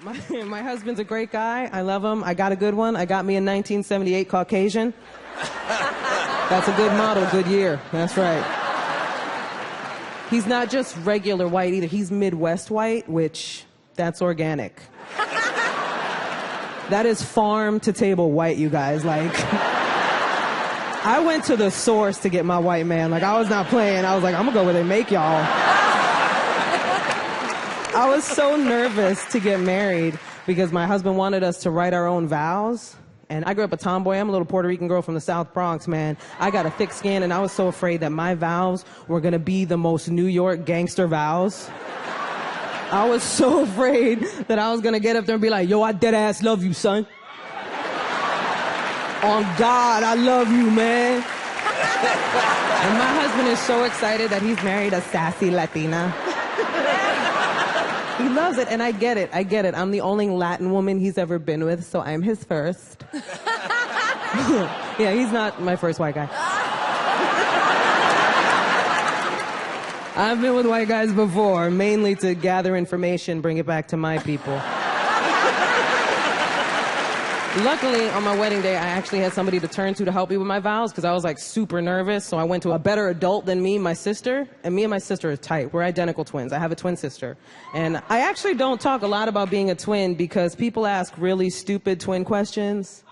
My husband's a great guy. I love him. I got a good one. I got me a 1978 Caucasian. That's a good model, good year. That's right. He's not just regular white either. He's Midwest white, which, that's organic. That is farm to table white, you guys. Like, I went to the source to get my white man. Like, I was not playing. I was like, I'm gonna go where they make y'all. I was so nervous to get married because my husband wanted us to write our own vows. And I grew up a tomboy. I'm a little Puerto Rican girl from the South Bronx, man. I got a thick skin, and I was so afraid that my vows were gonna be the most New York gangster vows. I was so afraid that I was gonna get up there and be like, yo, I dead ass love you, son. On God, I love you, man. And my husband is so excited that he's married a sassy Latina. He loves it, and I get it. I'm the only Latin woman he's ever been with, so I'm his first. Yeah, he's not my first white guy. I've been with white guys before, mainly to gather information, bring it back to my people. Luckily, on my wedding day, I actually had somebody to turn to help me with my vows because I was like super nervous. So I went to a better adult than me, my sister. And me and my sister are tight. We're identical twins. I have a twin sister. And I actually don't talk a lot about being a twin because people ask really stupid twin questions.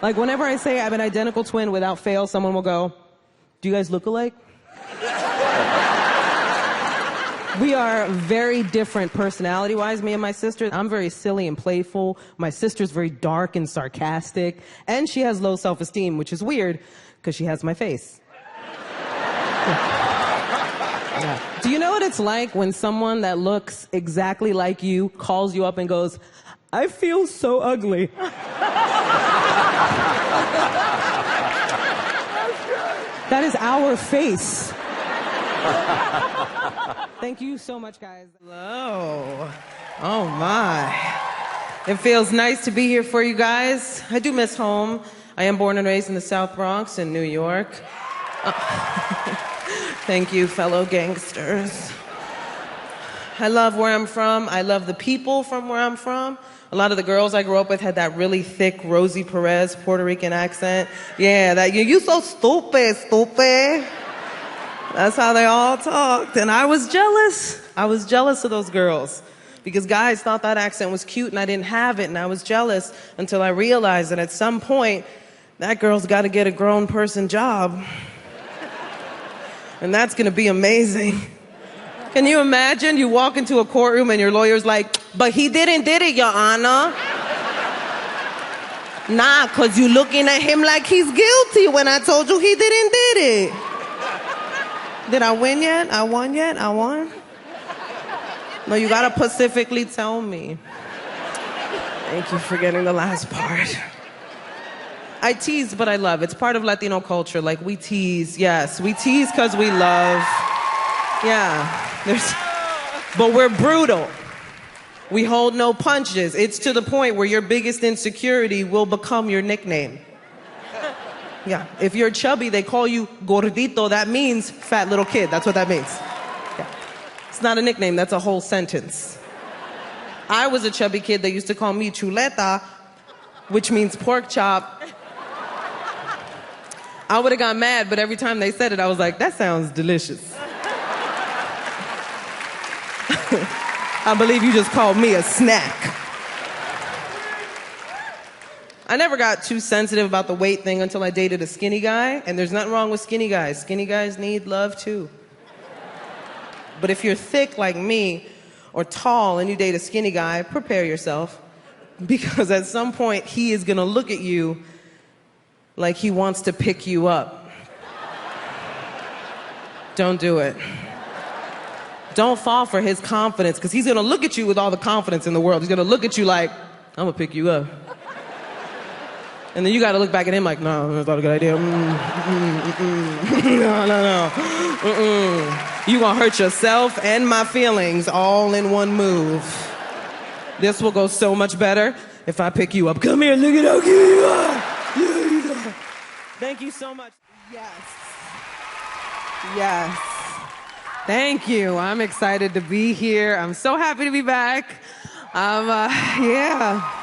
Like whenever I say I have an identical twin, without fail, someone will go, do you guys look alike? We are very different personality-wise, me and my sister. I'm very silly and playful. My sister's very dark and sarcastic. And she has low self-esteem, which is weird, because she has my face. Yeah. Do you know what it's like when someone that looks exactly like you calls you up and goes, I feel so ugly? That is our face. Thank you so much, guys. Hello. Oh, my. It feels nice to be here for you guys. I do miss home. I am born and raised in the South Bronx in New York. Thank you, fellow gangsters. I love where I'm from. I love the people from where I'm from. A lot of the girls I grew up with had that really thick Rosie Perez Puerto Rican accent. Yeah, that you so stupid. That's how they all talked. And I was jealous. I was jealous of those girls because guys thought that accent was cute and I didn't have it. And I was jealous until I realized that at some point, that girl's got to get a grown person job. And that's going to be amazing. Can you imagine? You walk into a courtroom and your lawyer's like, but he did it, Your Honor. Nah, because you looking at him like he's guilty when I told you he did it. Did I win yet? I won yet? I won? No, you gotta specifically tell me. Thank you for getting the last part. I tease, but I love. It's part of Latino culture. Like, we tease. Yes, we tease because we love. Yeah. But we're brutal. We hold no punches. It's to the point where your biggest insecurity will become your nickname. Yeah, if you're chubby, they call you gordito. That means fat little kid. That's what that means. Yeah. It's not a nickname. That's a whole sentence. I was a chubby kid. They used to call me chuleta, which means pork chop. I would have got mad, but every time they said it, I was like, that sounds delicious. I believe you just called me a snack. I never got too sensitive about the weight thing until I dated a skinny guy, and there's nothing wrong with skinny guys. Skinny guys need love too. But if you're thick like me, or tall and you date a skinny guy, prepare yourself, because at some point he is gonna look at you like he wants to pick you up. Don't do it. Don't fall for his confidence, because he's gonna look at you with all the confidence in the world. He's gonna look at you like, I'm gonna pick you up. And then you got to look back at him like, no, that's not a good idea. No. You going to hurt yourself and my feelings all in one move. This will go so much better if I pick you up. Come here, look at how cute you are. Thank you so much. Yes. Thank you. I'm excited to be here. I'm so happy to be back. Yeah.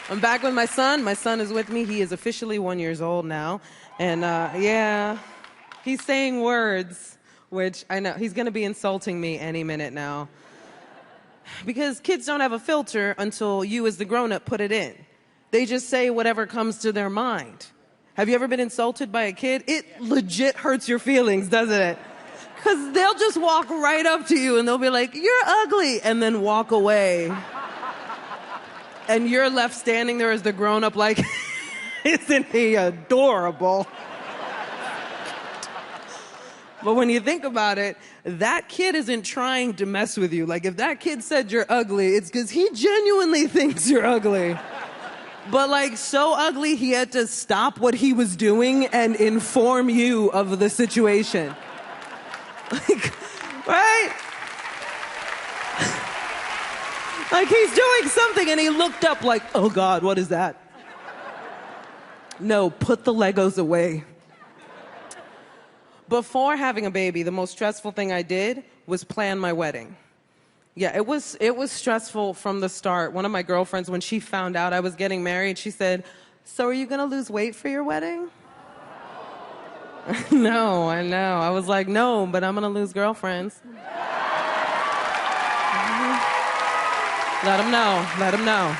I'm back with my son. My son is with me. He is officially 1 year old now. And yeah, he's saying words, which I know he's going to be insulting me any minute now. Because kids don't have a filter until you as the grown-up put it in. They just say whatever comes to their mind. Have you ever been insulted by a kid? It legit hurts your feelings, doesn't it? Because they'll just walk right up to you and they'll be like, "You're ugly," and then walk away. And you're left standing there as the grown-up like, "Isn't he adorable?" But when you think about it, that kid isn't trying to mess with you. Like, if that kid said you're ugly, it's because he genuinely thinks you're ugly. But, like, so ugly, he had to stop what he was doing and inform you of the situation. Like, right? Like, he's doing something and he looked up like, "Oh God, what is that?" No, put the Legos away. Before having a baby, the most stressful thing I did was plan my wedding. Yeah, it was stressful from the start. One of my girlfriends, when she found out I was getting married, she said, "So are you gonna lose weight for your wedding?" No, I know. I was like, "No, but I'm gonna lose girlfriends." Let him know. Let him know.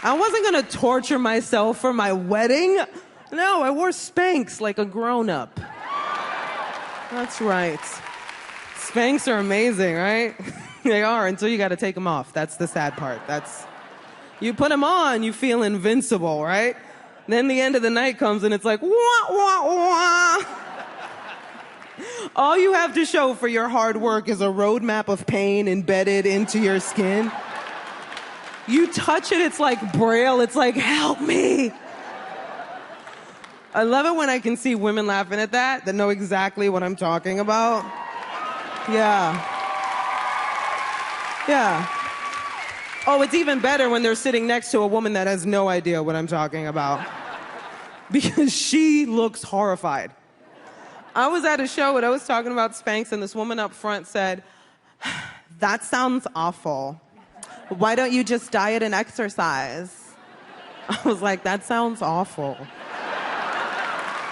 I wasn't going to torture myself for my wedding. No, I wore Spanx like a grown-up. That's right. Spanx are amazing, right? They are, until you got to take them off. That's the sad part. You put them on, you feel invincible, right? Then the end of the night comes and it's like, wah, wah, wah. All you have to show for your hard work is a roadmap of pain embedded into your skin. You touch it, it's like Braille. It's like, "Help me." I love it when I can see women laughing at that know exactly what I'm talking about. Yeah. Yeah. Oh, it's even better when they're sitting next to a woman that has no idea what I'm talking about. Because she looks horrified. I was at a show and I was talking about Spanx and this woman up front said, "That sounds awful. Why don't you just diet and exercise?" I was like, "That sounds awful.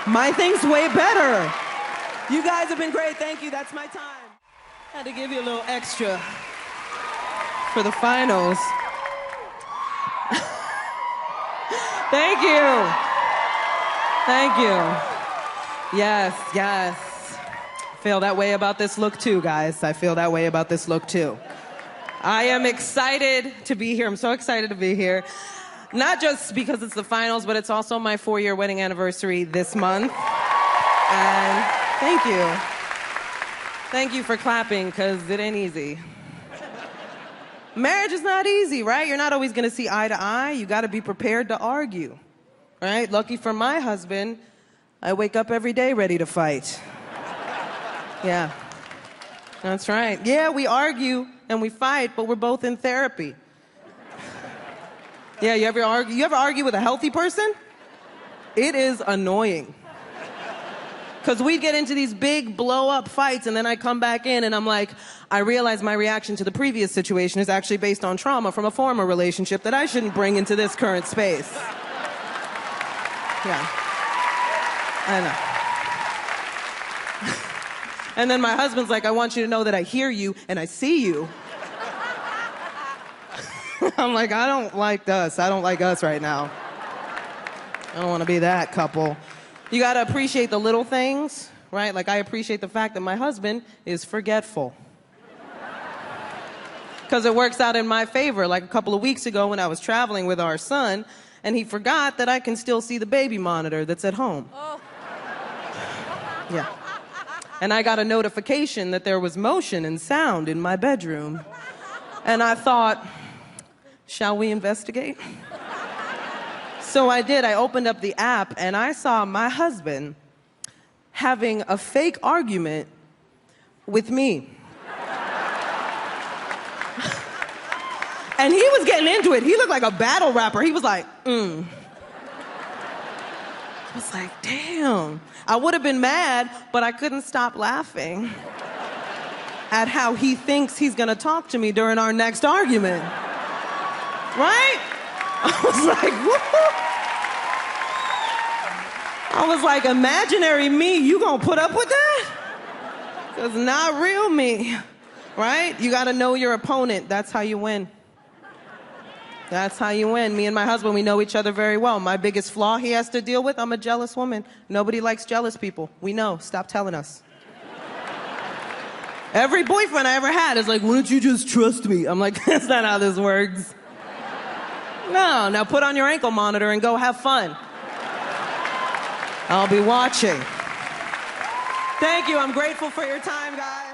My thing's way better." You guys have been great. Thank you. That's my time. Had to give you a little extra for the finals. Thank you. Thank you. Yes, yes. I feel that way about this look too, guys. I feel that way about this look too. I am excited to be here. I'm so excited to be here. Not just because it's the finals, but it's also my 4-year wedding anniversary this month. And thank you. Thank you for clapping, because it ain't easy. Marriage is not easy, right? You're not always going to see eye to eye. You got to be prepared to argue, right? Lucky for my husband, I wake up every day ready to fight. Yeah, that's right. Yeah, we argue and we fight, but we're both in therapy. Yeah, you ever argue with a healthy person? It is annoying. Because we get into these big blow-up fights, and then I come back in and I'm like, I realize my reaction to the previous situation is actually based on trauma from a former relationship that I shouldn't bring into this current space. Yeah. I know. And then my husband's like, "I want you to know that I hear you and I see you." I'm like, I don't like us. I don't like us right now. I don't want to be that couple. You got to appreciate the little things, right? Like, I appreciate the fact that my husband is forgetful. Because it works out in my favor. Like a couple of weeks ago when I was traveling with our son, and he forgot that I can still see the baby monitor that's at home. Oh. Yeah. And I got a notification that there was motion and sound in my bedroom. And I thought, shall we investigate? So I did. I opened up the app and I saw my husband having a fake argument with me. And he was getting into it. He looked like a battle rapper. He was like, I was like, damn. I would have been mad, but I couldn't stop laughing. at how he thinks he's gonna talk to me during our next argument. Right? I was like, woo-hoo. I was like, imaginary me, you gonna put up with that? Because not real me, right? You gotta know your opponent. That's how you win. That's how you win. Me and my husband, we know each other very well. My biggest flaw he has to deal with, I'm a jealous woman. Nobody likes jealous people. We know. Stop telling us. Every boyfriend I ever had is like, why don't you just trust me? I'm like, that's not how this works. No, now put on your ankle monitor and go have fun. I'll be watching. Thank you. I'm grateful for your time, guys.